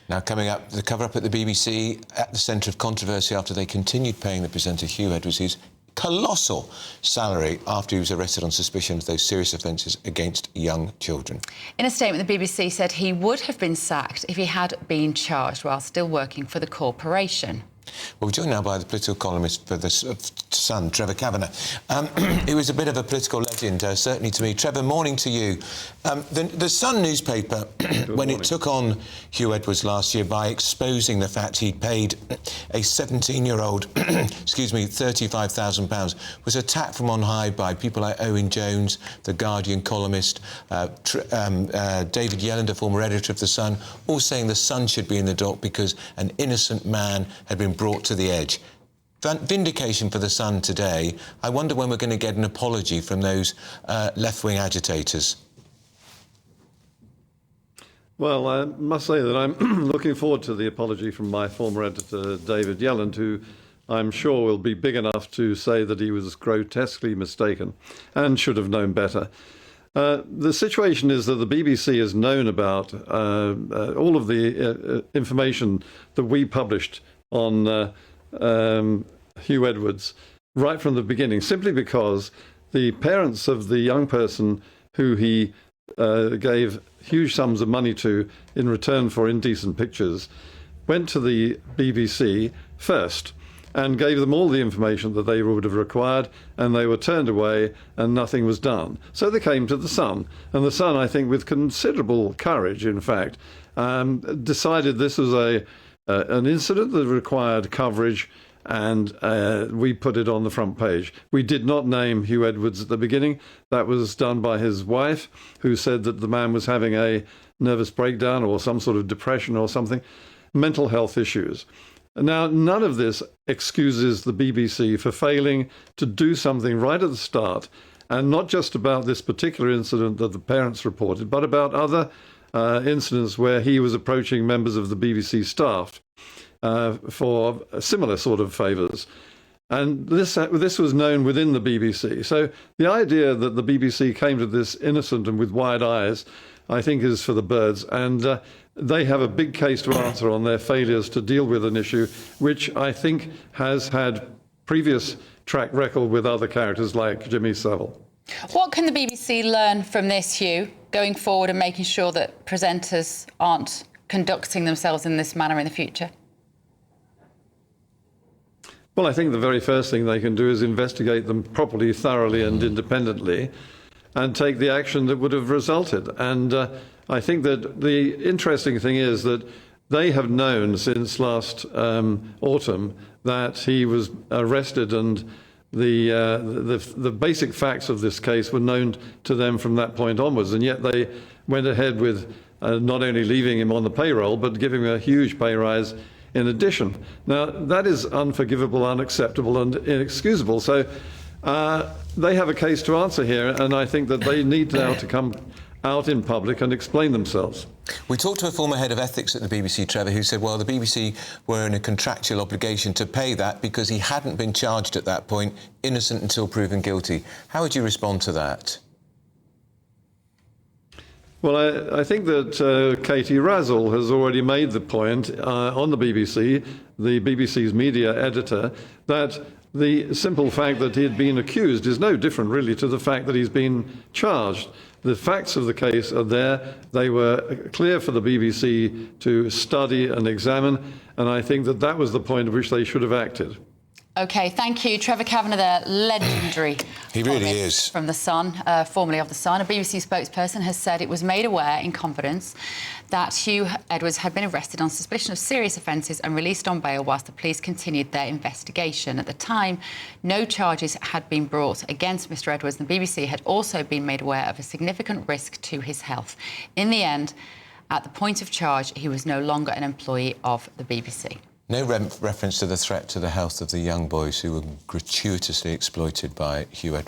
Now, coming up, the cover-up at the BBC at the centre of controversy after they continued paying the presenter Huw Edwards his colossal salary after he was arrested on suspicion of those serious offences against young children. In a statement, the BBC said he would have been sacked if he had been charged while still working for the corporation. Well, we're joined now by the political columnist for the Sun, Trevor Kavanagh. He was a bit of a political legend, certainly to me. Trevor, morning to you. The Sun newspaper, when it took on Huw Edwards last year by exposing the fact he'd paid a 17-year-old, excuse me, £35,000, was attacked from on high by people like Owen Jones, the Guardian columnist, David Yellender, former editor of the Sun, all saying the Sun should be in the dock because an innocent man had been brought to the edge. Vindication for the Sun today. I wonder when we're going to get an apology from those left-wing agitators. Well, I must say that I'm looking forward to the apology from my former editor, David Yellender, who I'm sure will be big enough to say that he was grotesquely mistaken and should have known better. The situation is that the BBC has known about all of the information that we published on Huw Edwards right from the beginning, simply because the parents of the young person who he gave huge sums of money to in return for indecent pictures went to the BBC first and gave them all the information that they would have required, and they were turned away and nothing was done. So they came to the Sun, and the Sun, I think with considerable courage, in fact, decided this was an incident that required coverage, and we put it on the front page. We did not name Huw Edwards at the beginning. That was done by his wife, who said that the man was having a nervous breakdown or some sort of depression or something, mental health issues. Now, none of this excuses the BBC for failing to do something right at the start, and not just about this particular incident that the parents reported, but about other incidents where he was approaching members of the BBC staff for similar sort of favours. And this was known within the BBC. So the idea that the BBC came to this innocent and with wide eyes, I think, is for the birds. And they have a big case to answer on their failures to deal with an issue which I think has had previous track record with other characters like Jimmy Savile. What can the BBC learn from this, Huw, going forward and making sure that presenters aren't conducting themselves in this manner in the future? Well, I think the very first thing they can do is investigate them properly, thoroughly and independently, and take the action that would have resulted. And I think that the interesting thing is that they have known since last autumn that he was arrested, and the basic facts of this case were known to them from that point onwards, and yet they went ahead with not only leaving him on the payroll, but giving him a huge pay rise in addition. Now, that is unforgivable, unacceptable and inexcusable. So they have a case to answer here, and I think that they need now to come out in public and explain themselves. We talked to a former head of ethics at the BBC, Trevor, who said, well, the BBC were in a contractual obligation to pay that because he hadn't been charged at that point, innocent until proven guilty. How would you respond to that? Well, I think that Katie Razzle has already made the point on the BBC's media editor, that the simple fact that he had been accused is no different, really, to the fact that he's been charged. The facts of the case are there. They were clear for the BBC to study and examine, and I think that that was the point at which they should have acted. OK, thank you. Trevor Kavanagh, the legendary he really is. From the Sun, formerly of the Sun. A BBC spokesperson has said it was made aware in confidence that Huw Edwards had been arrested on suspicion of serious offences and released on bail whilst the police continued their investigation. At the time, no charges had been brought against Mr Edwards, and the BBC had also been made aware of a significant risk to his health. In the end, at the point of charge, he was no longer an employee of the BBC. No reference to the threat to the health of the young boys who were gratuitously exploited by Huw Edwards.